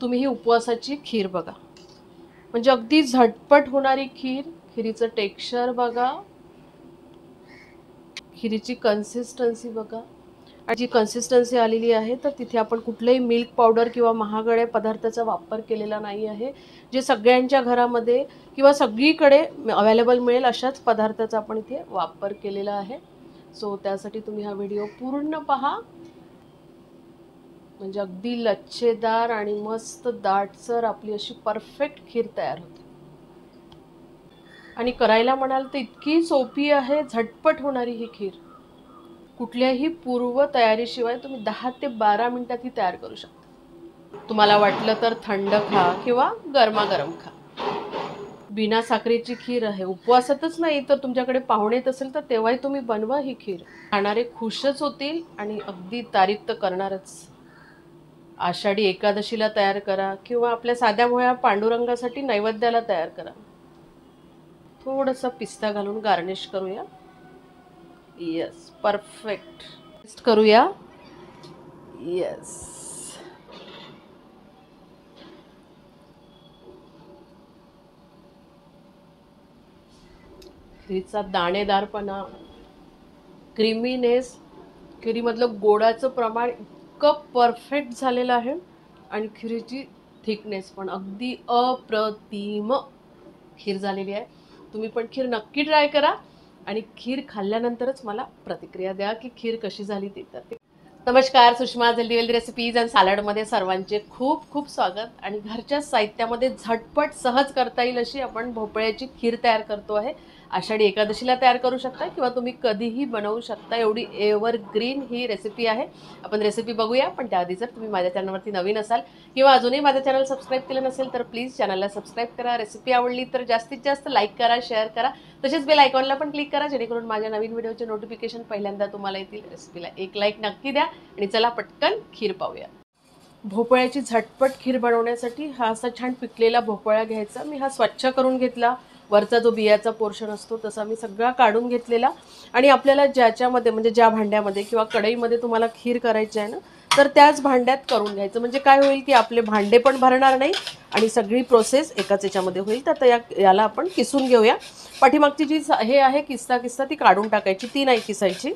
तुम्ही ही उपवासाची खीर बघा, म्हणजे अगदी झटपट होणारी खीर. खिरीचं टेक्स्चर बघा, खिरीची कन्सिस्टन्सी बघा. आणि जी कन्सिस्टन्सी आलेली आहे तर तिथे आपण कुठलेही मिल्क पावडर किंवा महागड्या पदार्थाचा वापर केलेला नाही आहे. जे सगळ्यांच्या घरामध्ये किंवा सगळीकडे अवेलेबल मिळेल अशाच पदार्थाचा आपण इथे वापर केलेला आहे. सो त्यासाठी तुम्ही हा व्हिडिओ पूर्ण पहा, म्हणजे अगदी लच्छेदार आणि मस्त दाटसर आपली अशी परफेक्ट खीर तयार होते. आणि करायला म्हणाल तर इतकी सोपी आहे, झटपट होणारी ही खीर. कुठल्याही पूर्व तयारीशिवाय तुम्ही 10 ते 12 मिनिटात ही तयार करू शकता. तुम्हाला वाटलं तर थंड खा किंवा गरमागरम खा. बिना साखरेची खीर आहे. उपवासातच नाही तर तुमच्याकडे पाहुणे येत असेल तर तेव्हाही तुम्ही बनवा ही खीर. खाणारे खुशच होतील आणि अगदी तारीफ तर करणारच. आषाढी एकादशीला तयार करा किंवा आपल्या साध्या भोळ्या पांडुरंगासाठी नैवेद्याला तयार करा. थोडंसं पिस्ता घालून गार्निश करूया. Yes, perfect. टेस्ट करूया. यस, खिरीचा दाणेदारपणा, क्रीमीनेस, खिरीमधलं गोडाचं प्रमाण इतकं परफेक्ट झालेलं आहे आणि खिरीची थिकनेस पण अगदी अप्रतिम खीर झालेली आहे. तुम्ही पण खीर नक्की ट्राय करा आणि खीर खाल्ल्यानंतरच मला प्रतिक्रिया द्या की खीर कशी झाली ती. तर नमस्कार, सुषमा हेल्दी रेसिपीज अँड सॅलडमध्ये सर्वांचे खूप खूप स्वागत. आणि घरच्या साहित्यामध्ये झटपट सहज करता येईल अशी आपण भोपळ्याची खीर तयार करतो आहे. आषाढी एकादशीला तयार करू शकता किंवा तुम्ही कधीही बनवू शकता. एवढी एव्हरग्रीन ही रेसिपी आहे. आपण रेसिपी बघूया, पण त्याआधी जर तुम्ही माझ्या चॅनलवरती नवीन असाल किंवा अजूनही माझं चॅनल सबस्क्राईब केलं नसेल तर प्लीज चॅनलला सबस्क्राईब करा. रेसिपी आवडली तर जास्तीत जास्त लाईक करा, शेअर करा. तसेच बेल आयकॉनला पण क्लिक करा जेणेकरून माझ्या नवीन व्हिडिओचे नोटिफिकेशन पहिल्यांदा तुम्हाला येतील. रेसिपीला एक लाईक नक्की द्या आणि चला पटकन खीर पाहूया. भोपळ्याची झटपट खीर बनवण्यासाठी हा असा छान पिकलेला भोपळा घ्यायचा. मी हा स्वच्छ करून घेतला. वरचा जो बियाचा पोर्शन असतो तसा मी सगळा काढून घेतलेला. आणि आपल्याला ज्याच्यामध्ये म्हणजे ज्या भांड्यामध्ये किंवा कढईमध्ये तुम्हाला खीर करायची आहे ना तर त्याच भांड्यात करून घ्यायचं. म्हणजे काय होईल की आपले भांडे पण भरणार नाही आणि सगळी प्रोसेस एकाच याच्यामध्ये होईल. तर याला आपण किसून घेऊया. पाठीमागची जी हे आहे किस्ता ती काढून टाकायची, ती नाही किसायची.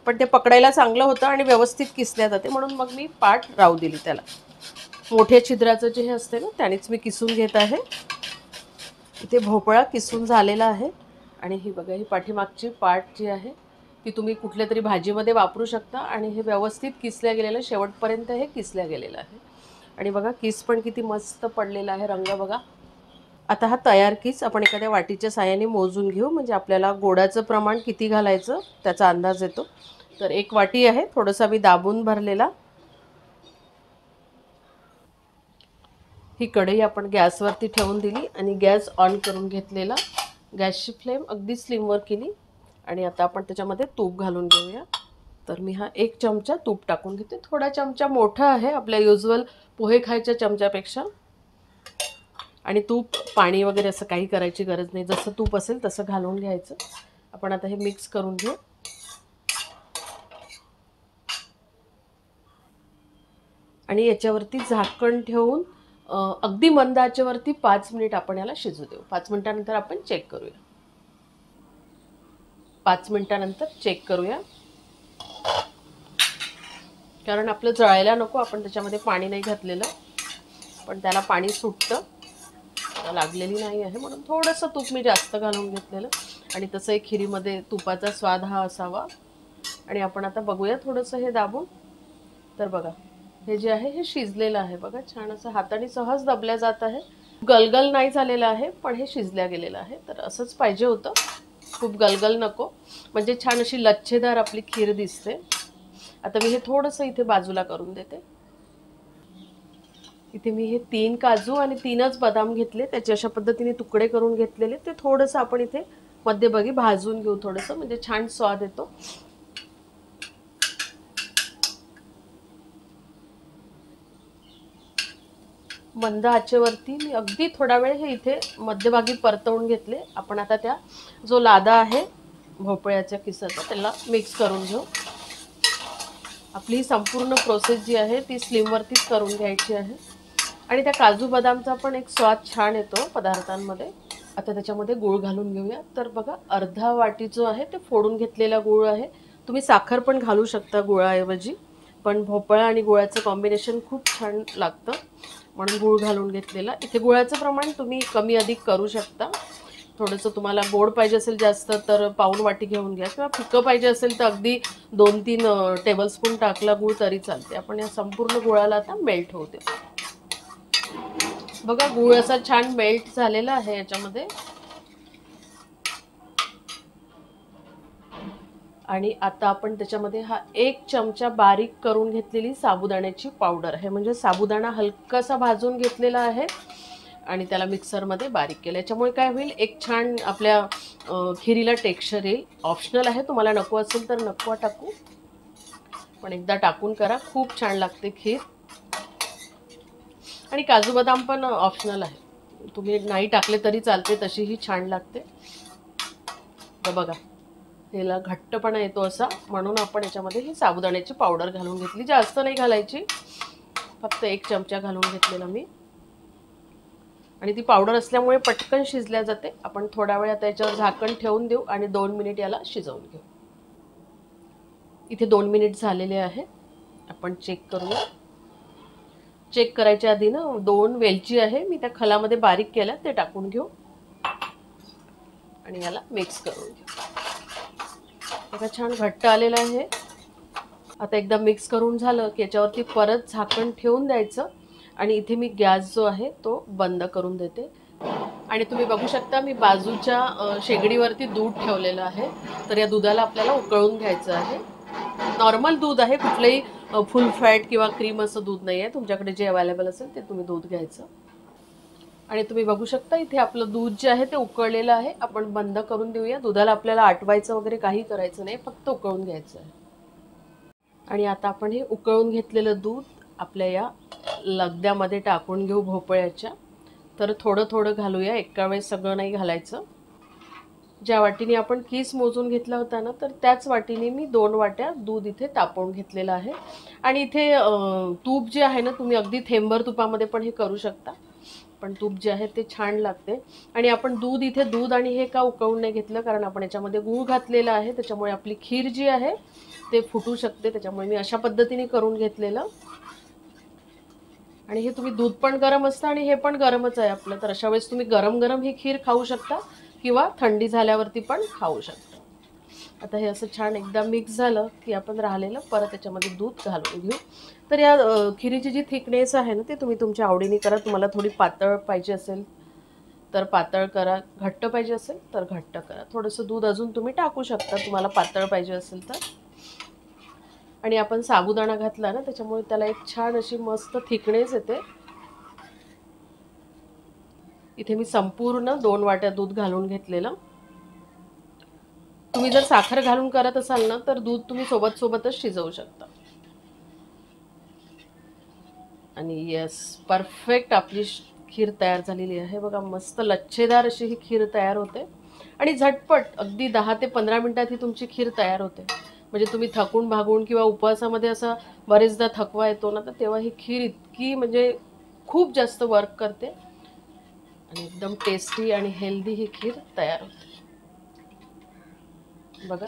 पण ते पकडायला चांगलं होतं आणि व्यवस्थित किसल्या जाते म्हणून मग मी पाठ राहू दिली त्याला. मोठ्या छिद्राचं जे हे असते ना त्यानेच मी किसून घेत आहे. इथे भोपळा किसून झालेला आहे. आणि ही बघा, ही पाठीमागची पाट जी आहे ती तुम्ही कुठल्या तरी भाजीमध्ये वापरू शकता. आणि हे व्यवस्थित किसल्या गेलेलं, शेवटपर्यंत हे किसल्या गेलेलं आहे. आणि बघा किस पण किती मस्त पडलेला आहे, रंग बघा. आता हा तयार किस आपण एखाद्या वाटीच्या साहाय्याने मोजून घेऊ, म्हणजे आपल्याला गोडाचं प्रमाण किती घालायचं त्याचा अंदाज येतो. तर एक वाटी आहे, थोडंसं मी दाबून भरलेला. ही कढई आपण गॅसवरती ठेवून दिली आणि गॅस ऑन करून घेतलेला. गॅसची फ्लेम अगदी स्लिमवर केली आणि आता आपण त्याच्यामध्ये तूप घालून घेऊया. तर मी हा 1 चमचा तूप टाकून घेते. थोडा चमचा मोठा आहे आपल्या युजुअल पोहे खायच्या चमच्यापेक्षा. आणि तूप पाणी वगैरे असं काही करायची गरज नाही, जसं तूप असेल तसं घालून घ्यायचं. आपण आता हे मिक्स करून घेऊ. आणि याच्यावरती झाकण ठेवून अगदी मंद आचेवरती 5 मिनिट आपण याला शिजू देऊ. 5 मिनिटानंतर आपण चेक करूया. 5 मिनिटानंतर चेक करूया, कारण आपलं जळायला नको. आपण त्याच्यामध्ये पाणी नाही घातलेलं, पण त्याला पाणी सुटतं. लागलेली नाही आहे म्हणून थोडंसं तूप मी जास्त घालून घेतलेलं. आणि तसंही खिरीमध्ये तुपाचा स्वाद हा असावा. आणि आपण आता बघूया थोडंसं हे दाबून. तर बघा, हे जे आहे हे शिजलेलं आहे बघा. छान असं हाताने सहज दाबल्या जात आहे. गलगल नाही झालेलं आहे, पण हे शिजल्या गेलेलं आहे. तर असंच पाहिजे होतं, खूप गलगल नको, म्हणजे छान अशी लच्छेदार आपली खीर दिसते. आता मी हे थोडंसं इथे बाजूला करून देते. इथे मी हे 3 काजू आणि 3च बदाम घेतले, त्याचे अशा पद्धतीने तुकडे करून घेतलेले. ते थोडंसं आपण इथे मध्यभागी भाजून घेऊ थोडंसं, म्हणजे छान स्वाद येतो. मंद आचेवरती मी अगदी थोडा वेळ हे इथे मध्यभागी परतवून घेतले. आपण आता त्या जो लादा आहे भोपळ्याच्या किसाचा त्याला मिक्स करून घेऊ. आपली संपूर्ण प्रोसेस जी आहे ती स्लिमवरतीच करून घ्यायची आहे. आणि त्या काजू बदामचा पण एक स्वाद छान येतो पदार्थांमध्ये. आता त्याच्यामध्ये गूळ घालून घेऊया. तर बघा अर्धा वाटी जो आहे ते फोडून घेतलेला गूळ आहे. तुम्ही साखर पण घालू शकता गुळाऐवजी, पण भोपळा आणि गुळाचं कॉम्बिनेशन खूप छान लागतं म्हणून गूळ घालून घेतलेला. इथे गुळाचं प्रमाण तुम्ही कमी अधिक करू शकता. थोडंसं तुम्हाला गोड पाहिजे असेल जास्त तर पाऊण वाटी घेऊन घ्या, किंवा फिकं पाहिजे असेल तर अगदी 2-3 टेबलस्पून टाकला गूळ तरी चालते. आपण या संपूर्ण गुळाला आता मेल्ट होऊ देऊ. बघा गूळ असा छान मेल्ट झालेला आहे याच्यामध्ये. आणि आता आपण त्याच्यामध्ये हा 1 चमचा बारीक करून घेतलेली साबुदाण्याची पावडर आहे. म्हणजे साबुदाणा हलकासा भाजून घेतलेला आहे आणि त्याला मिक्सरमध्ये बारीक केलं. याच्यामुळे काय होईल, एक छान आपल्या खिरीला टेक्स्चर येईल. ऑप्शनल आहे, तुम्हाला नको असेल तर नको टाकू, पण एकदा टाकून करा, खूप छान लागते खीर. आणि काजू बदाम पण ऑप्शनल आहे, तुम्ही नाही टाकले तरी चालते, तशीही छान लागते. तर बघा याला घट्टपणा येतो असा, म्हणून आपण याच्यामध्ये ही साबुदाण्याची पावडर घालून घेतली. जास्त नाही घालायची, फक्त 1 चमचा घालून घेतलेला मी. आणि ती पावडर असल्यामुळे पटकन शिजल्या जाते. आपण थोडा वेळ त्याच्यावर झाकण ठेवून देऊ आणि 2 मिनिट याला शिजवून घेऊ. इथे 2 मिनिट झालेले आहे. आपण चेक करूया. चेक करायच्या आधी ना 2 वेलची आहे मी त्या खलामध्ये बारीक केल्या, ते टाकून घेऊ आणि याला मिक्स करून घेऊ. आता छान घट्ट आलेलं आहे. आता एकदा मिक्स करून झालं की याच्यावरती परत झाकण ठेवून द्यायचं. आणि इथे मी गॅस जो आहे तो बंद करून देते. आणि तुम्ही बघू शकता मी बाजूच्या शेगडीवरती दूध ठेवलेलं आहे. तर या दुधाला आपल्याला उकळून घ्यायचं आहे. नॉर्मल दूध आहे, कुठलंही फुल फॅट किंवा क्रीम असं दूध नाही आहे. तुमच्याकडे जे अवेलेबल असेल ते तुम्ही दूध घ्यायचं. आणि तुम्ही बघू शकता इथे आपलं दूध जे आहे ते उकळलेलं आहे. आपण बंद करून देऊया. दुधाला आपल्याला आटवायचं वगैरे काही करायचं नाही, फक्त उकळून घ्यायचं आहे. आणि आता आपण हे उकळून घेतलेलं दूध आपल्या या लगद्यामध्ये टाकून घेऊ भोपळ्याच्या. तर थोडं थोडं घालूया, एका वेळेस सगळं नाही घालायचं. ज्या वाटीने आपण किस मोजून घेतला होता ना, तर त्याच वाटीने मी 2 वाट्या दूध इथे तापवून घेतलेलं आहे. आणि इथे तूप जे आहे ना, तुम्ही अगदी थेंबर तुपामध्ये पण हे करू शकता, पण तूप जे आहे ते छान लागते. आणि आपण दूध आणि हे का उकळून नाही घेतलं, कारण आपण याच्यामध्ये गूळ घातलेला आहे, त्याच्यामुळे आपली खीर जी आहे ते फुटू शकते. त्याच्यामुळे मी अशा पद्धतीने करून घेतलेलं. आणि हे तुम्ही दूध पण गरम असतं आणि हे पण गरमच आहे आपलं, तर अशा वेळेस तुम्ही गरम गरम ही खीर खाऊ शकता किंवा थंडी झाल्यावरती पण खाऊ शकता. आता हे असं छान एकदा मिक्स झालं की आपण राहिलेलं परत त्याच्यामध्ये दूध घालून घेऊ. तर या खिरीची जी थिकनेस आहे ना, ते तुम्ही तुमच्या आवडीने करा. तुम्हाला थोडी पातळ पाहिजे असेल तर पातळ करा, घट्ट पाहिजे असेल तर घट्ट करा. थोडंसं दूध अजून तुम्ही टाकू शकता तुम्हाला पातळ पाहिजे असेल तर. आणि आपण साबुदाणा घातला ना, त्याच्यामुळे त्याला एक छान अशी मस्त थिकनेस येते. इथे मी संपूर्ण 2 वाट्या दूध घालून घेतलेलं. तुम्ही जर साखर घालून करत असाल ना, तर दूध तुम्ही सोबतच शिजवू शकता. आणि यस, परफेक्ट आपली खीर तयार झालेली आहे. बघा मस्त लच्छेदार अशी ही खीर तयार होते. आणि झटपट अगदी 10 ते 15 मिनिटात ही तुमची खीर तयार होते. म्हणजे तुम्ही थकून भागून किंवा उपवासामध्ये असा बरेचदा थकवा येतो ना, तर तेव्हा ही खीर इतकी म्हणजे खूप जास्त वर्क करते आणि एकदम टेस्टी आणि हेल्दी ही खीर तयार होते. बघा.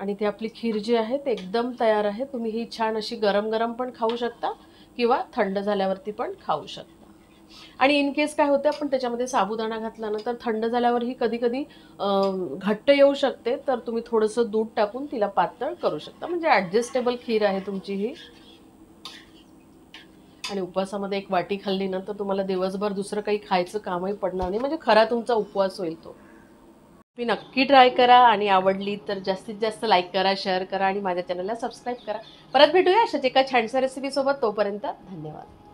आणि ती आपली खीर जी आहे ते एकदम तयार आहे. तुम्ही ही छान अशी गरम गरम पण खाऊ शकता किंवा थंड झाल्यावरती पण खाऊ शकता. आणि इन केस काय होते, आपण त्याच्यामध्ये साबुदाणा घातला ना, तर थंड झाल्यावर ही कधी कधी घट्ट येऊ शकते. तर तुम्ही थोडंसं दूध टाकून तिला पातळ करू शकता. म्हणजे ॲडजस्टेबल खीर आहे तुमची ही. आणि उपवासामध्ये 1 वाटी खाल्ली ना, तर तुम्हाला दिवसभर दुसरं काही खायचं कामही पडणार नाही. म्हणजे खरा तुमचा उपवास होईल तो. तुम्ही नक्की ट्राय करा आणि आवडली तर जास्तीत जास्त लाईक करा, शेअर करा आणि माझ्या चॅनलला सबस्क्राईब करा. परत भेटूया अशाच एका छानशा रेसिपीसोबत. तोपर्यंत धन्यवाद.